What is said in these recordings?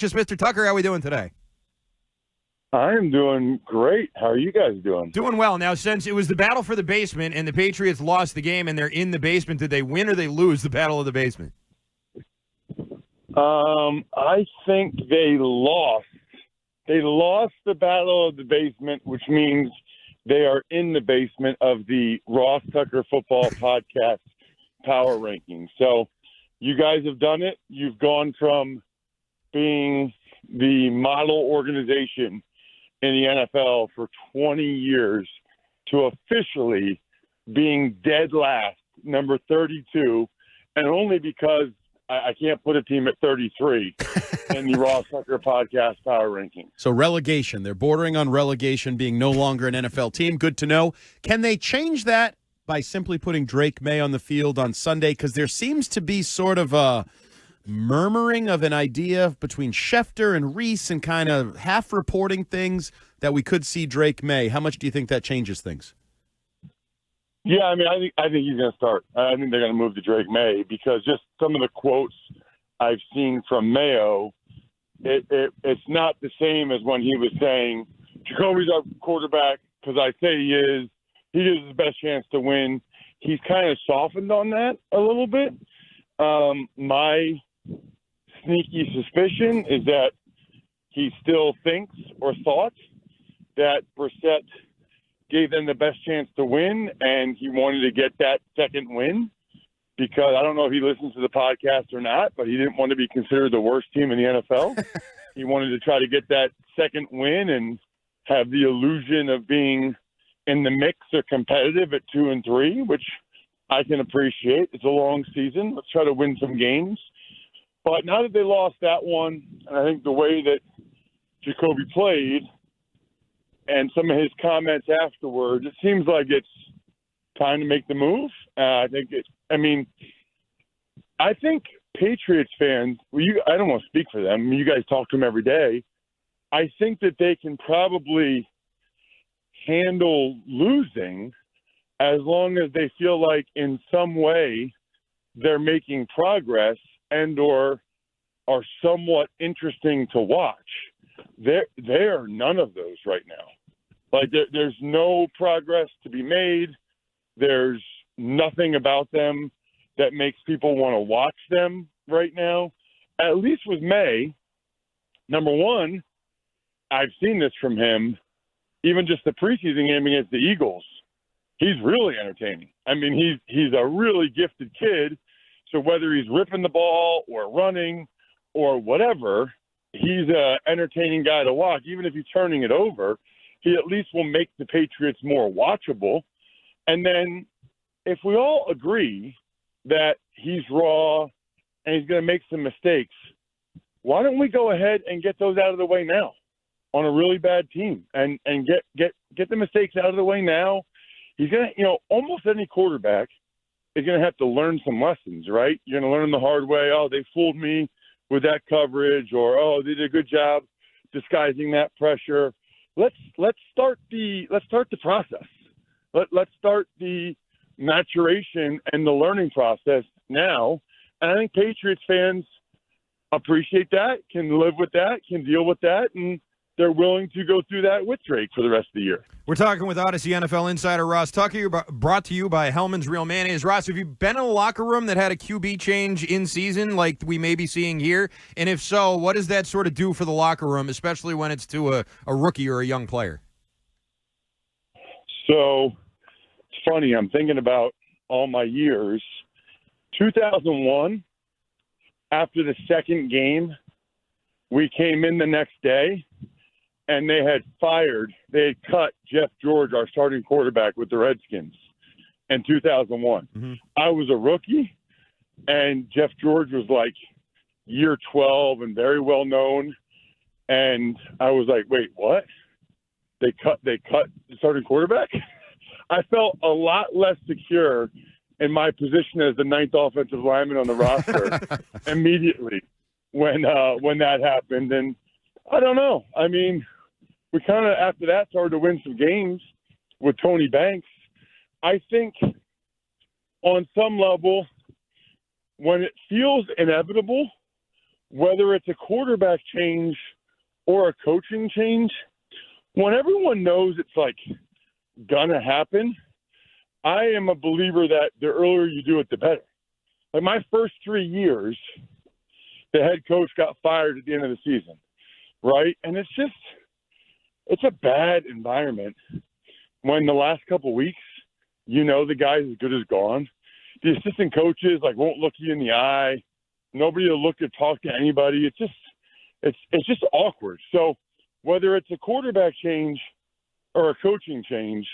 Just Mr. Tucker, how are we doing today? I am doing great. How are you guys doing? Doing well. Now, since it was the battle for the basement and the Patriots lost the game and they're in the basement, did they win or they lose the battle of the basement? I think they lost. They lost the battle of the basement, which means they are in the basement of the Ross Tucker Football Podcast Power Rankings. So you guys have done it. You've gone from being the model organization in the NFL for 20 years to officially being dead last, number 32, and only because I can't put a team at 33 in the Ross Tucker Podcast Power Rankings. So relegation. They're bordering on relegation, being no longer an NFL team. Good to know. Can they change that by simply putting Drake Maye on the field on Sunday? Because there seems to be sort of a murmuring of an idea between Schefter and Reese and kind of half reporting things that we could see Drake Maye. How much do you think that changes things? Yeah, I mean, I think he's going to start. I think they're going to move to Drake Maye because just some of the quotes I've seen from Mayo, it's not the same as when he was saying, Jacoby's our quarterback because I say he is. He gives his best chance to win. He's kind of softened on that a little bit. My sneaky suspicion is that he still thinks or thought that Brissett gave them the best chance to win, and he wanted to get that second win because I don't know if he listens to the podcast or not, but he didn't want to be considered the worst team in the NFL. He wanted to try to get that second win and have the illusion of being in the mix or competitive at 2-3, which I can appreciate. It's a long season. Let's try to win some games. But now that they lost that one, and I think the way that Jacoby played and some of his comments afterwards, it seems like it's time to make the move. I think Patriots fans, I don't want to speak for them. You guys talk to them every day. I think that they can probably handle losing as long as they feel like in some way they're making progress and or are somewhat interesting to watch. There are none of those right now. Like there's no progress to be made. There's nothing about them that makes people want to watch them right now. At least with Maye, number one, I've seen this from him, even just the preseason game against the Eagles. He's really entertaining. I mean, he's a really gifted kid. So whether he's ripping the ball or running or whatever, he's an entertaining guy to watch. Even if he's turning it over, he at least will make the Patriots more watchable. And then if we all agree that he's raw and he's going to make some mistakes, why don't we go ahead and get those out of the way now on a really bad team and get the mistakes out of the way now? He's going to, almost any quarterback is going to have to learn some lessons, right? You're going to learn the hard way. Oh, they fooled me with that coverage, or, oh, they did a good job disguising that pressure. Let's start the process. Let's start the maturation and the learning process now. And I think Patriots fans appreciate that, can live with that, can deal with that, and they're willing to go through that with Drake for the rest of the year. We're talking with Odyssey NFL insider Ross Tucker, brought to you by Hellman's Real Mayonnaise. Ross, have you been in a locker room that had a QB change in season like we may be seeing here? And if so, what does that sort of do for the locker room, especially when it's to a rookie or a young player? So it's funny. I'm thinking about all my years. 2001, after the second game, we came in the next day, and they had cut Jeff George, our starting quarterback with the Redskins in 2001. Mm-hmm. I was a rookie, and Jeff George was like year 12 and very well known. And I was like, wait, what? They cut the starting quarterback? I felt a lot less secure in my position as the ninth offensive lineman on the roster immediately when that happened. And I don't know. I mean, we kind of, after that, started to win some games with Tony Banks. I think on some level, when it feels inevitable, whether it's a quarterback change or a coaching change, when everyone knows it's like gonna happen, I am a believer that the earlier you do it, the better. Like my first 3 years, the head coach got fired at the end of the season, right? And it's a bad environment when the last couple weeks, the guy's as good as gone. The assistant coaches won't look you in the eye. Nobody will look or talk to anybody. It's just awkward. So whether it's a quarterback change or a coaching change,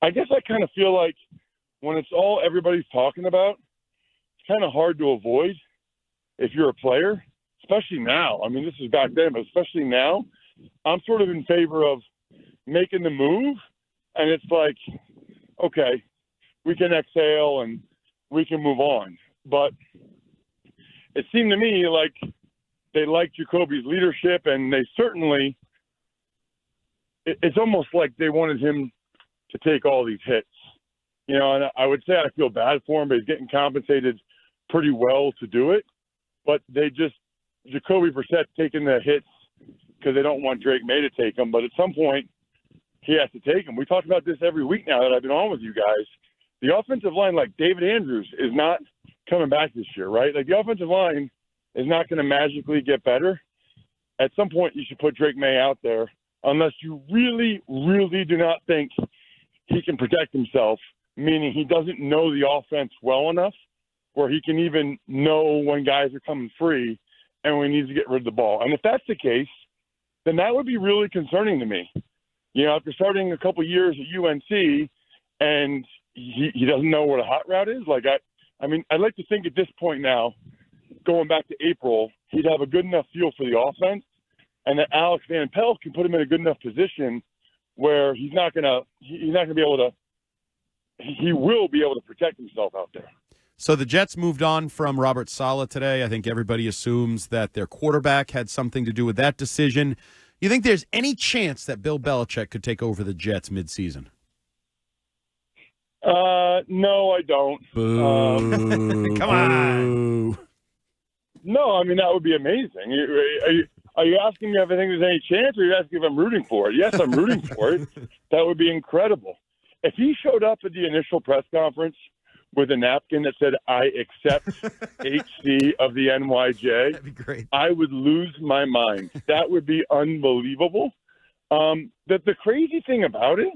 I guess I kind of feel like when it's all everybody's talking about, it's kind of hard to avoid if you're a player, especially now. I mean, this is back then, but especially now, I'm sort of in favor of making the move. And it's like, okay, we can exhale and we can move on. But it seemed to me like they liked Jacoby's leadership, and they certainly – it's almost like they wanted him to take all these hits. And I would say I feel bad for him, but he's getting compensated pretty well to do it. But Jacoby Brissett taking the hits because they don't want Drake Maye to take them. But at some point, he has to take them. We talk about this every week now that I've been on with you guys. The offensive line, like David Andrews, is not coming back this year, right? Like the offensive line is not going to magically get better. At some point, you should put Drake Maye out there unless you really, really do not think he can protect himself, meaning he doesn't know the offense well enough where he can even know when guys are coming free and when he needs to get rid of the ball. And if that's the case, then that would be really concerning to me. After starting a couple years at UNC and he doesn't know what a hot route is. I mean, I'd like to think at this point now, going back to April, he'd have a good enough feel for the offense, and that Alex Van Pelt can put him in a good enough position where he's not gonna be able to. He will be able to protect himself out there. So the Jets moved on from Robert Saleh today. I think everybody assumes that their quarterback had something to do with that decision. You think there's any chance that Bill Belichick could take over the Jets midseason? No, I don't. Boo. Come on. No, I mean, that would be amazing. Are you asking me if I think there's any chance, or are you asking if I'm rooting for it? Yes, I'm rooting for it. That would be incredible. If he showed up at the initial press conference with a napkin that said, "I accept HC of the NYJ," That'd be great. I would lose my mind. That would be unbelievable. The crazy thing about it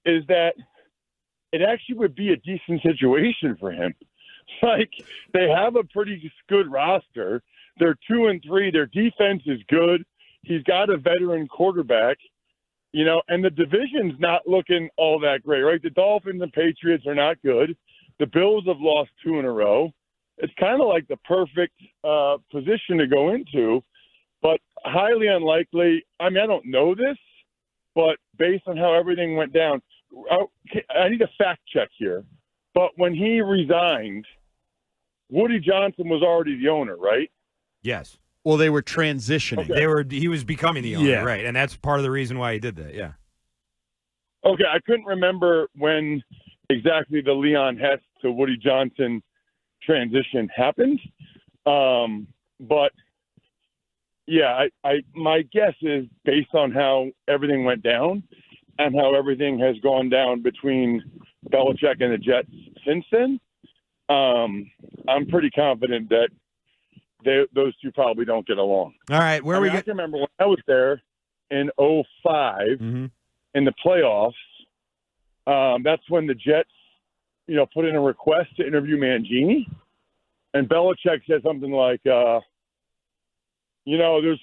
is that it actually would be a decent situation for him. They have a pretty good roster. They're 2-3. Their defense is good. He's got a veteran quarterback, and the division's not looking all that great, right? The Dolphins and Patriots are not good. The Bills have lost 2 in a row. It's kind of like the perfect position to go into, but highly unlikely. I mean, I don't know this, but based on how everything went down, I need a fact check here. But when he resigned, Woody Johnson was already the owner, right? Yes. Well, they were transitioning. Okay. He was becoming the owner, Yeah. right? And that's part of the reason why he did that. Yeah. Okay, I couldn't remember when exactly the Leon Hess to Woody Johnson transition happened. But yeah, my guess is based on how everything went down and how everything has gone down between Belichick and the Jets since then, I'm pretty confident that those two probably don't get along. All right. I can remember when I was there in 2005 in the playoffs. That's when the Jets, put in a request to interview Mangini, and Belichick said something like, there's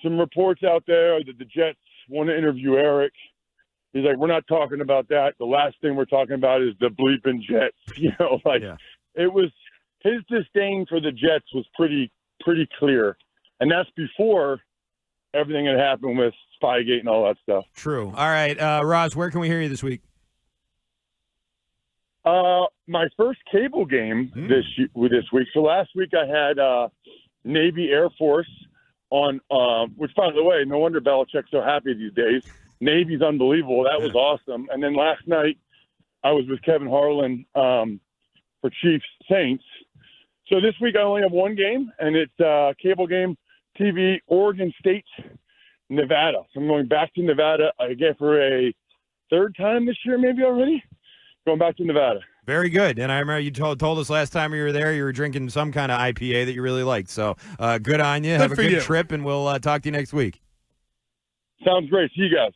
some reports out there that the Jets want to interview Eric. He's like, we're not talking about that. The last thing we're talking about is the bleeping Jets. Yeah. It was his disdain for the Jets was pretty clear, and that's before everything had happened with Spygate and all that stuff. True. All right, Roz, where can we hear you this week? My first cable game this week. So last week I had Navy Air Force on, which, by the way, no wonder Belichick's so happy these days. Navy's unbelievable. That was awesome. And then last night I was with Kevin Harlan for Chiefs Saints. So this week I only have one game, and it's a cable game TV, Oregon State, Nevada. So I'm going back to Nevada again for a third time this year, maybe already. Going back to Nevada. Very good. And I remember you told us last time you were there you were drinking some kind of IPA that you really liked. So good on you. Have a good trip, and we'll talk to you next week. Sounds great. See you guys.